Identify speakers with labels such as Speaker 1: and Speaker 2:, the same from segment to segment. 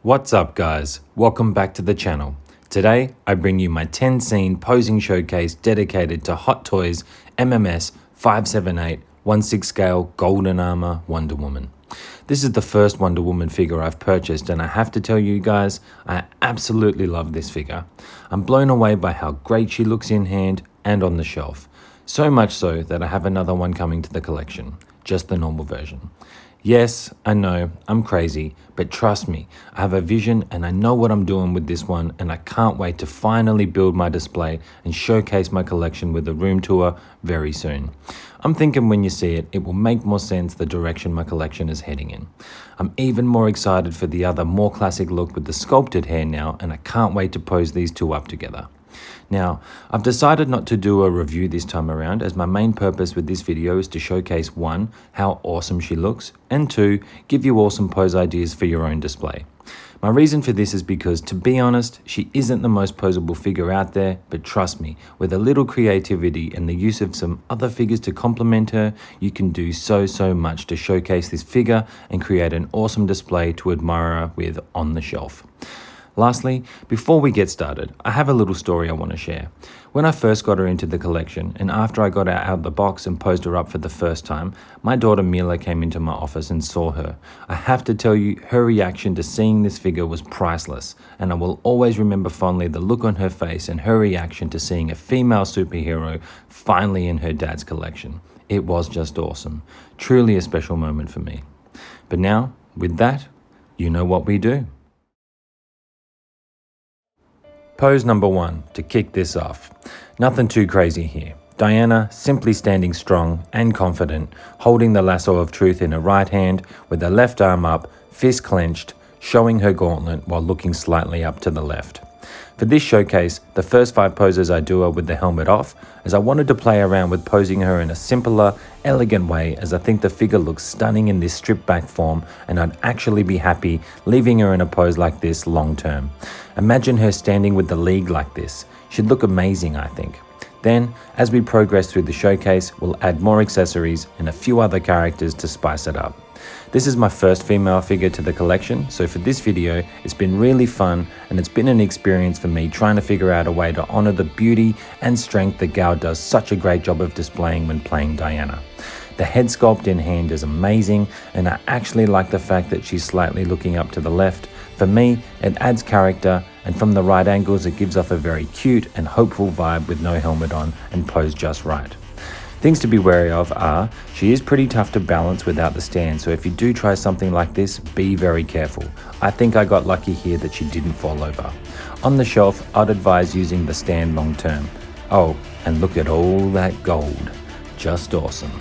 Speaker 1: What's up guys, welcome back to the channel. Today I bring you my 10 scene posing showcase dedicated to Hot Toys MMS 578 1/6 scale Golden Armour Wonder Woman. This is the first Wonder Woman figure I've purchased and I have to tell you guys, I absolutely love this figure. I'm blown away by how great she looks in hand and on the shelf. So much so that I have another one coming to the collection, just the normal version. Yes, I know, I'm crazy, but trust me, I have a vision and I know what I'm doing with this one and I can't wait to finally build my display and showcase my collection with a room tour very soon. I'm thinking when you see it, it will make more sense the direction my collection is heading in. I'm even more excited for the other more classic look with the sculpted hair now and I can't wait to pose these two up together. Now, I've decided not to do a review this time around as my main purpose with this video is to showcase 1, how awesome she looks, and 2, give you awesome pose ideas for your own display. My reason for this is because, to be honest, she isn't the most poseable figure out there, but trust me, with a little creativity and the use of some other figures to complement her, you can do so much to showcase this figure and create an awesome display to admire her with on the shelf. Lastly, before we get started, I have a little story I want to share. When I first got her into the collection, and after I got her out of the box and posed her up for the first time, my daughter Mila came into my office and saw her. I have to tell you, her reaction to seeing this figure was priceless, and I will always remember fondly the look on her face and her reaction to seeing a female superhero finally in her dad's collection. It was just awesome. Truly a special moment for me. But now, with that, you know what we do. Pose number 1, to kick this off. Nothing too crazy here. Diana simply standing strong and confident, holding the lasso of truth in her right hand with her left arm up, fist clenched, showing her gauntlet while looking slightly up to the left. For this showcase, the first 5 poses I do are with the helmet off, as I wanted to play around with posing her in a simpler, elegant way as I think the figure looks stunning in this stripped back form and I'd actually be happy leaving her in a pose like this long term. Imagine her standing with the League like this. She'd look amazing, I think. Then, as we progress through the showcase, we'll add more accessories and a few other characters to spice it up. This is my first female figure to the collection, so for this video, it's been really fun and it's been an experience for me trying to figure out a way to honor the beauty and strength that Gal does such a great job of displaying when playing Diana. The head sculpt in hand is amazing and I actually like the fact that she's slightly looking up to the left. For me, it adds character and from the right angles it gives off a very cute and hopeful vibe with no helmet on and posed just right. Things to be wary of are, she is pretty tough to balance without the stand, so if you do try something like this, be very careful. I think I got lucky here that she didn't fall over. On the shelf, I'd advise using the stand long term. Oh, and look at all that gold. Just awesome.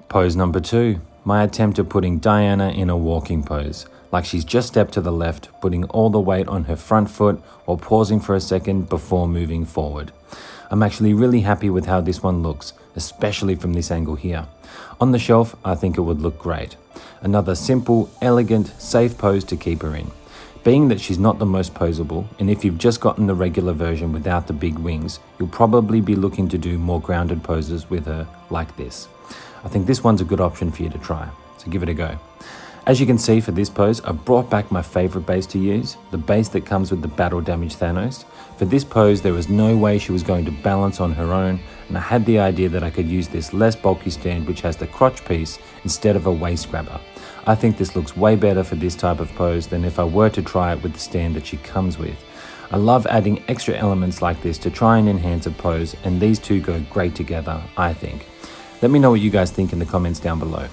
Speaker 1: Pose number 2, my attempt at putting Diana in a walking pose, like she's just stepped to the left, putting all the weight on her front foot while pausing for a second before moving forward. I'm actually really happy with how this one looks, especially from this angle here. On the shelf, I think it would look great. Another simple, elegant, safe pose to keep her in. Being that she's not the most poseable, and if you've just gotten the regular version without the big wings, you'll probably be looking to do more grounded poses with her like this. I think this one's a good option for you to try, so give it a go. As you can see for this pose, I've brought back my favorite base to use, the base that comes with the battle damage Thanos. For this pose, there was no way she was going to balance on her own, and I had the idea that I could use this less bulky stand which has the crotch piece instead of a waist grabber. I think this looks way better for this type of pose than if I were to try it with the stand that she comes with. I love adding extra elements like this to try and enhance a pose, and these two go great together, I think. Let me know what you guys think in the comments down below.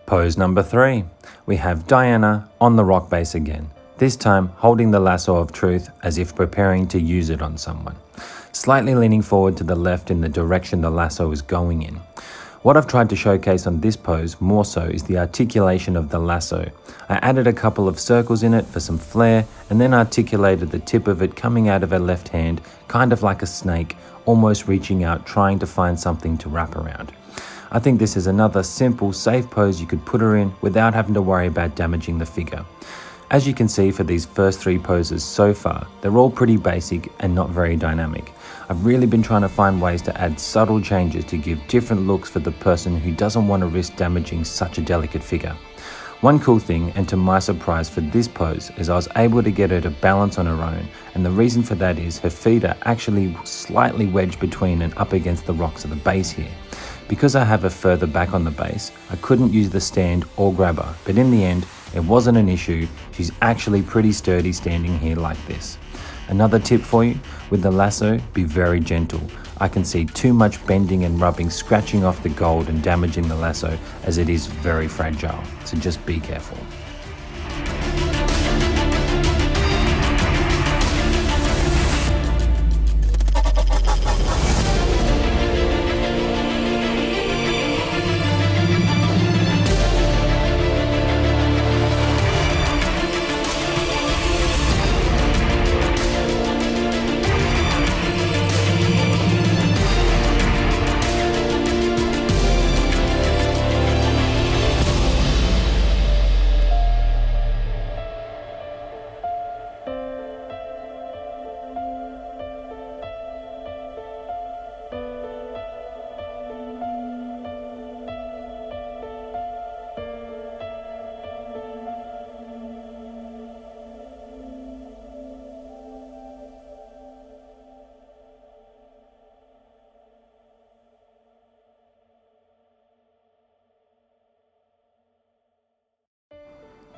Speaker 1: Pose number 3. We have Diana on the rock base again, this time holding the lasso of truth as if preparing to use it on someone, slightly leaning forward to the left in the direction the lasso is going in. What I've tried to showcase on this pose more so is the articulation of the lasso. I added a couple of circles in it for some flair and then articulated the tip of it coming out of her left hand, kind of like a snake, almost reaching out trying to find something to wrap around. I think this is another simple, safe pose you could put her in without having to worry about damaging the figure. As you can see for these first 3 poses so far, they're all pretty basic and not very dynamic. I've really been trying to find ways to add subtle changes to give different looks for the person who doesn't want to risk damaging such a delicate figure. One cool thing, and to my surprise for this pose, is I was able to get her to balance on her own, and the reason for that is her feet are actually slightly wedged between and up against the rocks at the base here. Because I have her further back on the base, I couldn't use the stand or grab her, but in the end, it wasn't an issue. She's actually pretty sturdy standing here like this. Another tip for you, with the lasso, be very gentle. I can see too much bending and rubbing scratching off the gold and damaging the lasso as it is very fragile, so just be careful.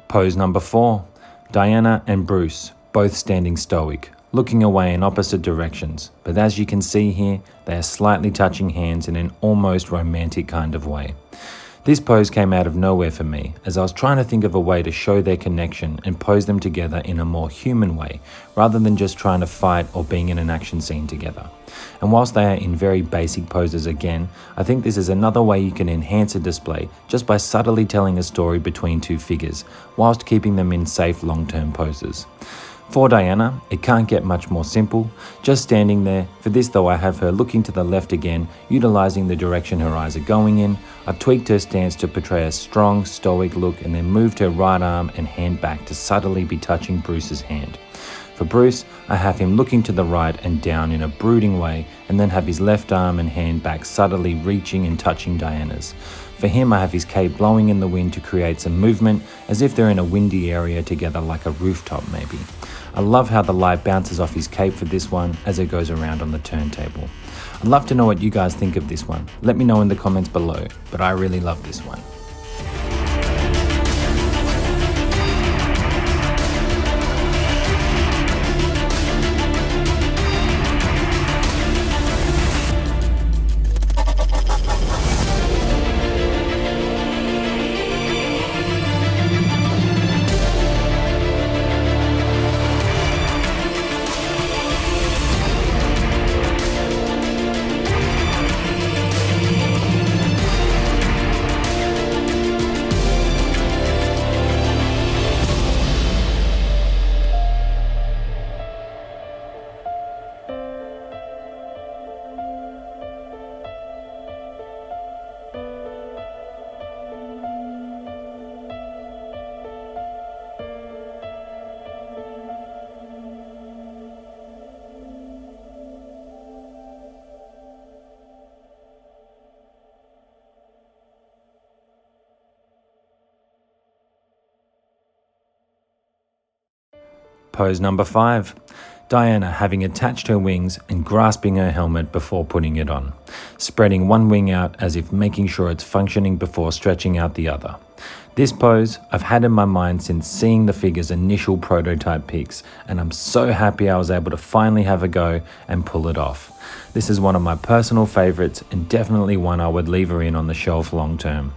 Speaker 1: Pose number 4. Diana and Bruce, both standing stoic, looking away in opposite directions, but as you can see here, they are slightly touching hands in an almost romantic kind of way. This pose came out of nowhere for me, as I was trying to think of a way to show their connection and pose them together in a more human way, rather than just trying to fight or being in an action scene together. And whilst they are in very basic poses again, I think this is another way you can enhance a display just by subtly telling a story between 2 figures, whilst keeping them in safe long-term poses. For Diana, it can't get much more simple, just standing there. For this though, I have her looking to the left again, utilizing the direction her eyes are going in. I've tweaked her stance to portray a strong, stoic look and then moved her right arm and hand back to subtly be touching Bruce's hand. For Bruce, I have him looking to the right and down in a brooding way, and then have his left arm and hand back subtly reaching and touching Diana's. For him, I have his cape blowing in the wind to create some movement, as if they're in a windy area together like a rooftop maybe. I love how the light bounces off his cape for this one as it goes around on the turntable. I'd love to know what you guys think of this one. Let me know in the comments below, but I really love this one. Pose number 5. Diana having attached her wings and grasping her helmet before putting it on, spreading one wing out as if making sure it's functioning before stretching out the other. This pose I've had in my mind since seeing the figure's initial prototype pics, and I'm so happy I was able to finally have a go and pull it off. This is one of my personal favorites and definitely one I would leave her in on the shelf long term.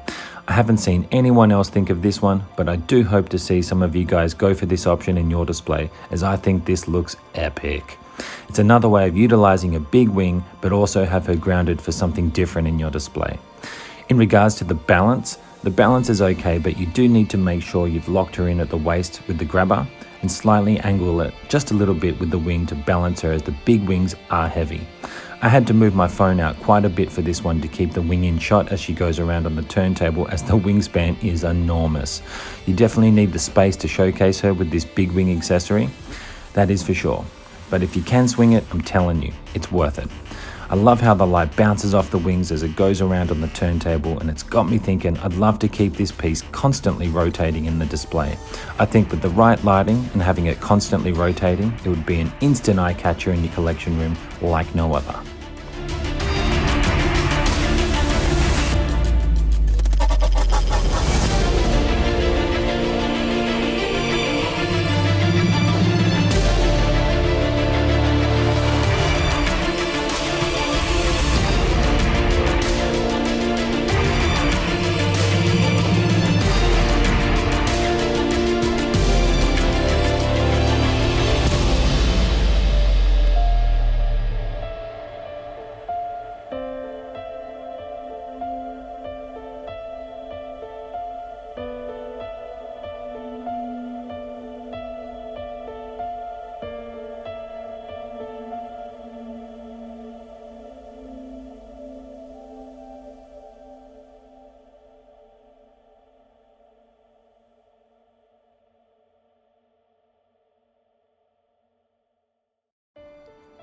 Speaker 1: I haven't seen anyone else think of this one, but I do hope to see some of you guys go for this option in your display, as I think this looks epic. It's another way of utilizing a big wing, but also have her grounded for something different in your display. In regards to the balance is okay, but you do need to make sure you've locked her in at the waist with the grabber and slightly angle it just a little bit with the wing to balance her, as the big wings are heavy. I had to move my phone out quite a bit for this one to keep the wing in shot as she goes around on the turntable, as the wingspan is enormous. You definitely need the space to showcase her with this big wing accessory, that is for sure. But if you can swing it, I'm telling you, it's worth it. I love how the light bounces off the wings as it goes around on the turntable, and it's got me thinking I'd love to keep this piece constantly rotating in the display. I think with the right lighting and having it constantly rotating, it would be an instant eye catcher in your collection room like no other.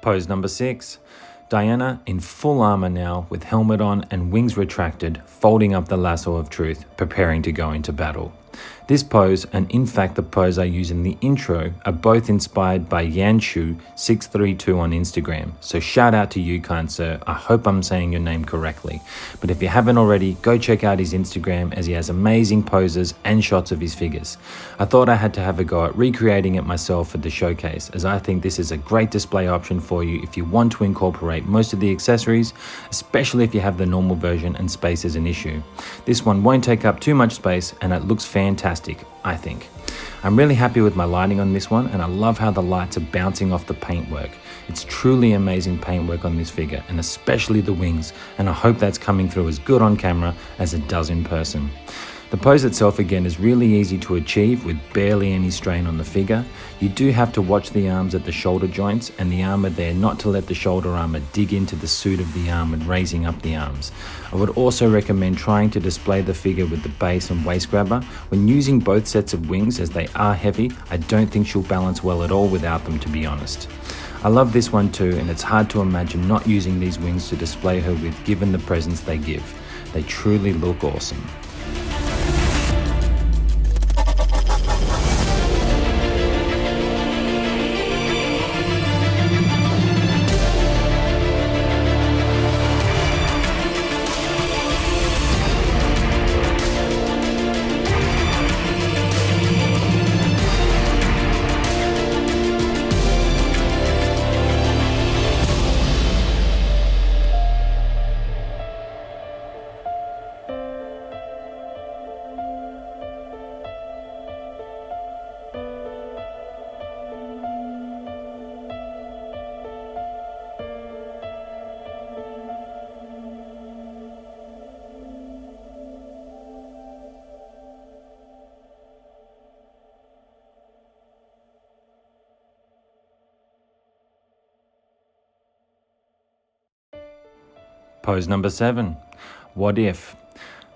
Speaker 1: Pose number 6. Diana in full armor now, with helmet on and wings retracted, folding up the lasso of truth, preparing to go into battle. This pose, and in fact the pose I use in the intro, are both inspired by Yanshu632 on Instagram. So shout out to you, kind sir. I hope I'm saying your name correctly. But if you haven't already, go check out his Instagram, as he has amazing poses and shots of his figures. I thought I had to have a go at recreating it myself for the showcase, as I think this is a great display option for you if you want to incorporate most of the accessories, especially if you have the normal version and space is an issue. This one won't take up too much space, and it looks fantastic, I think. I'm really happy with my lighting on this one, and I love how the lights are bouncing off the paintwork. It's truly amazing paintwork on this figure, and especially the wings, and I hope that's coming through as good on camera as it does in person. The pose itself again is really easy to achieve with barely any strain on the figure. You do have to watch the arms at the shoulder joints and the armor there, not to let the shoulder armor dig into the suit of the arm and raising up the arms. I would also recommend trying to display the figure with the base and waist grabber. When using both sets of wings, as they are heavy, I don't think she'll balance well at all without them, to be honest. I love this one too, and it's hard to imagine not using these wings to display her with, given the presence they give. They truly look awesome. Pose number 7. What if?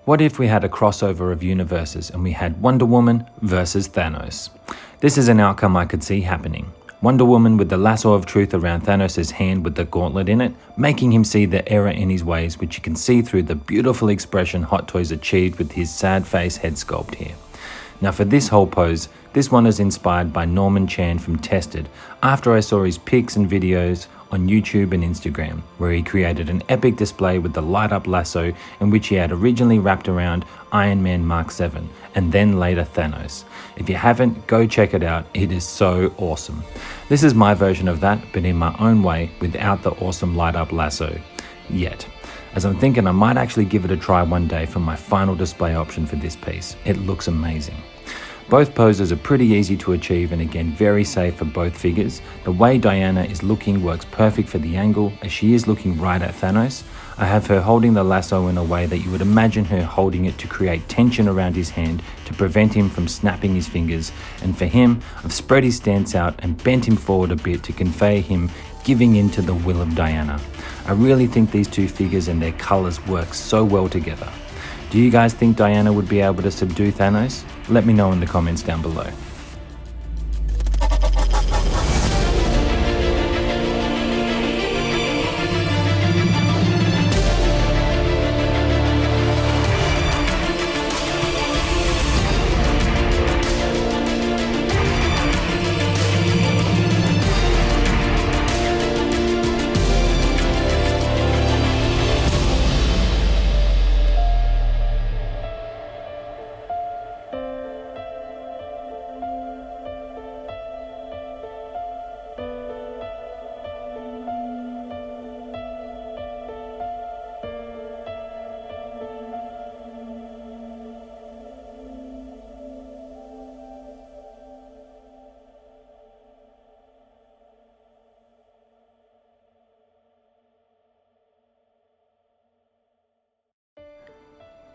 Speaker 1: What if we had a crossover of universes and we had Wonder Woman versus Thanos? This is an outcome I could see happening. Wonder Woman with the lasso of truth around Thanos' hand with the gauntlet in it, making him see the error in his ways, which you can see through the beautiful expression Hot Toys achieved with his sad face head sculpt here. Now for this whole pose, This one is inspired by Norman Chan from Tested after I saw his pics and videos on YouTube and Instagram, where he created an epic display with the light up lasso in which he had originally wrapped around Iron Man Mark 7 and then later Thanos. If you haven't, go check it out, it is so awesome. This is my version of that, but in my own way without the awesome light up lasso yet, as I'm thinking I might actually give it a try one day for my final display option for this piece. It looks amazing. Both poses are pretty easy to achieve and again very safe for both figures. The way Diana is looking works perfect for the angle as she is looking right at Thanos. I have her holding the lasso in a way that you would imagine her holding it to create tension around his hand to prevent him from snapping his fingers, and for him I've spread his stance out and bent him forward a bit to convey him giving in to the will of Diana. I really think these two figures and their colours work so well together. Do you guys think Diana would be able to subdue Thanos? Let me know in the comments down below.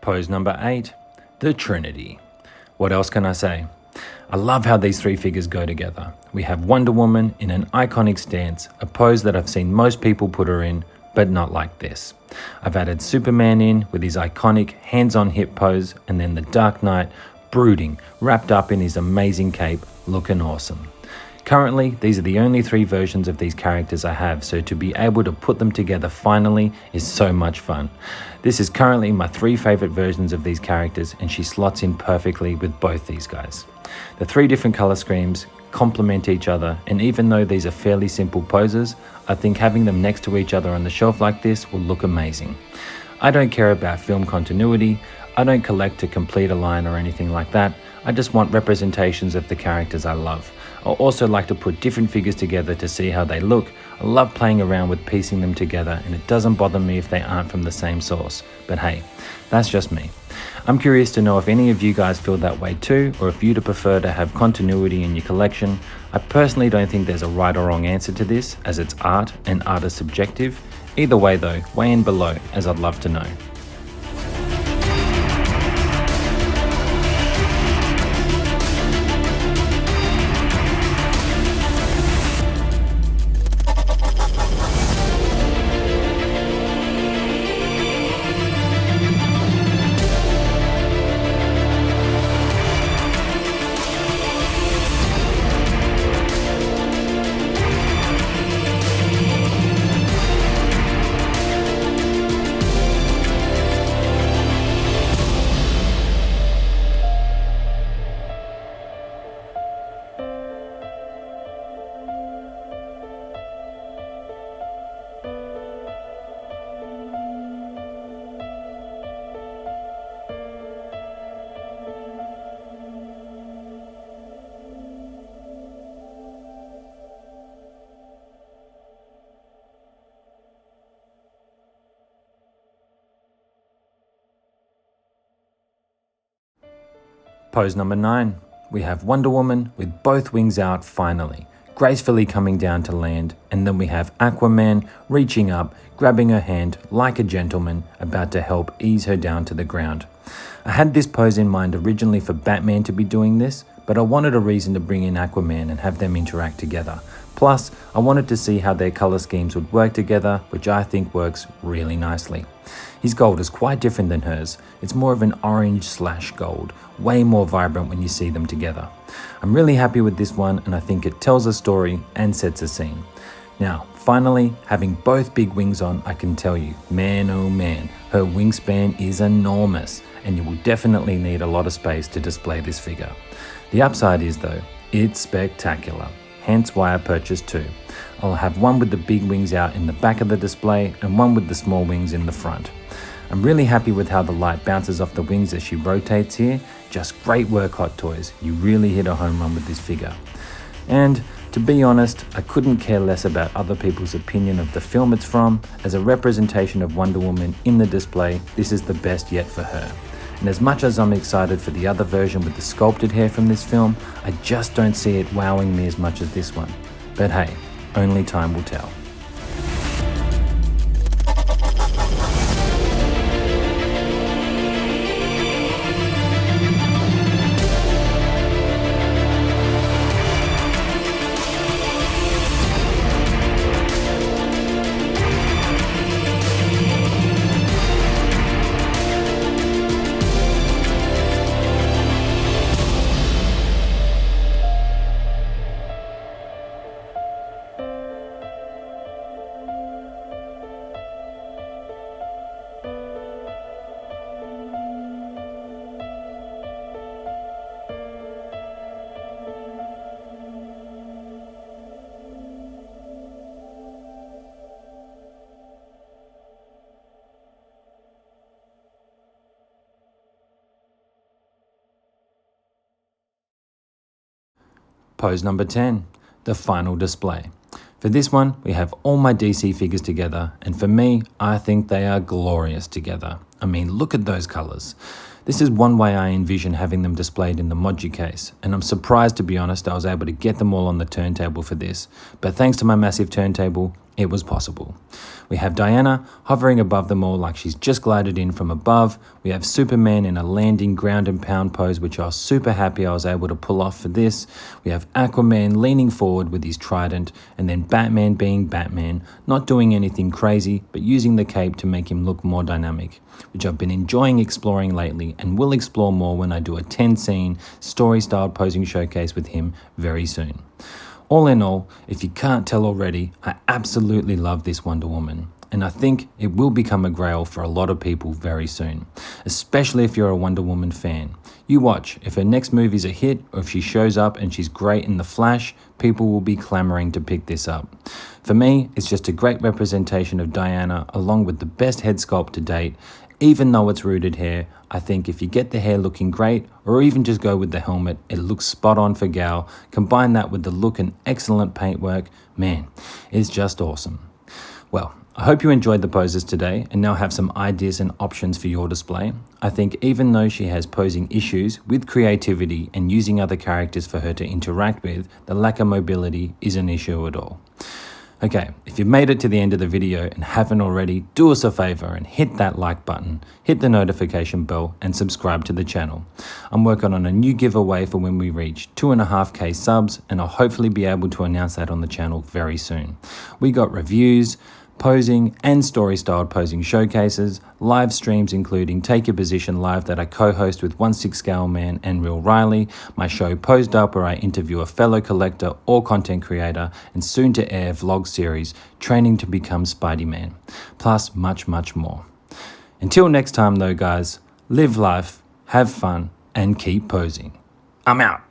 Speaker 1: Pose number 8, the Trinity. What else can I say? I love how these three figures go together. We have Wonder Woman in an iconic stance, a pose that I've seen most people put her in, but not like this. I've added Superman in with his iconic hands-on hip pose, and then the Dark Knight brooding, wrapped up in his amazing cape, looking awesome. Currently, these are the only three versions of these characters I have, so to be able to put them together finally is so much fun. This is currently my three favourite versions of these characters, and she slots in perfectly with both these guys. The three different colour schemes complement each other, and even though these are fairly simple poses, I think having them next to each other on the shelf like this will look amazing. I don't care about film continuity, I don't collect to complete a line or anything like that, I just want representations of the characters I love. I also like to put different figures together to see how they look. I love playing around with piecing them together, and it doesn't bother me if they aren't from the same source. But hey, that's just me. I'm curious to know if any of you guys feel that way too, or if you'd prefer to have continuity in your collection. I personally don't think there's a right or wrong answer to this, as it's art and art is subjective. Either way though, weigh in below, as I'd love to know. Pose number 9. We have Wonder Woman with both wings out finally, gracefully coming down to land, and then we have Aquaman reaching up, grabbing her hand like a gentleman, about to help ease her down to the ground. I had this pose in mind originally for Batman to be doing this, but I wanted a reason to bring in Aquaman and have them interact together. Plus, I wanted to see how their colour schemes would work together, which I think works really nicely. His gold is quite different than hers. It's more of an orange/gold, way more vibrant when you see them together. I'm really happy with this one, and I think it tells a story and sets a scene. Now, finally, having both big wings on, I can tell you, man oh man, her wingspan is enormous, and you will definitely need a lot of space to display this figure. The upside is though, it's spectacular, hence why I purchased two. I'll have one with the big wings out in the back of the display and one with the small wings in the front. I'm really happy with how the light bounces off the wings as she rotates here. Just great work, Hot Toys. You really hit a home run with this figure. And to be honest, I couldn't care less about other people's opinion of the film it's from. As a representation of Wonder Woman in the display, this is the best yet for her. And as much as I'm excited for the other version with the sculpted hair from this film, I just don't see it wowing me as much as this one. But hey, only time will tell. Pose number 10, the final display. For this one, we have all my DC figures together, and for me, I think they are glorious together. I mean, look at those colors. This is one way I envision having them displayed in the Moji case, and I'm surprised, to be honest, I was able to get them all on the turntable for this, but thanks to my massive turntable, it was possible. We have Diana hovering above them all like she's just glided in from above. We have Superman in a landing ground and pound pose, which I was super happy I was able to pull off for this. We have Aquaman leaning forward with his trident, and then Batman being Batman, not doing anything crazy, but using the cape to make him look more dynamic, which I've been enjoying exploring lately and will explore more when I do a 10-scene story-styled posing showcase with him very soon. All in all, if you can't tell already, I absolutely love this Wonder Woman, and I think it will become a grail for a lot of people very soon, especially if you're a Wonder Woman fan. You watch, if her next movie's a hit or if she shows up and she's great in The Flash, people will be clamoring to pick this up. For me, it's just a great representation of Diana along with the best head sculpt to date. Even though it's rooted hair, I think if you get the hair looking great, or even just go with the helmet, it looks spot on for Gal. Combine that with the look and excellent paintwork, man, it's just awesome. Well, I hope you enjoyed the poses today and now have some ideas and options for your display. I think even though she has posing issues with creativity and using other characters for her to interact with, the lack of mobility is an issue at all. Okay, if you've made it to the end of the video and haven't already, do us a favor and hit that like button, hit the notification bell and subscribe to the channel. I'm working on a new giveaway for when we reach 2.5k subs, and I'll hopefully be able to announce that on the channel very soon. We got reviews, posing and story-styled posing showcases, live streams including Take Your Position Live that I co-host with 1/6 Scale Man and Real Riley, my show Posed Up where I interview a fellow collector or content creator, and soon-to-air vlog series Training to Become Spidey-Man, plus much, much more. Until next time though guys, live life, have fun, and keep posing. I'm out.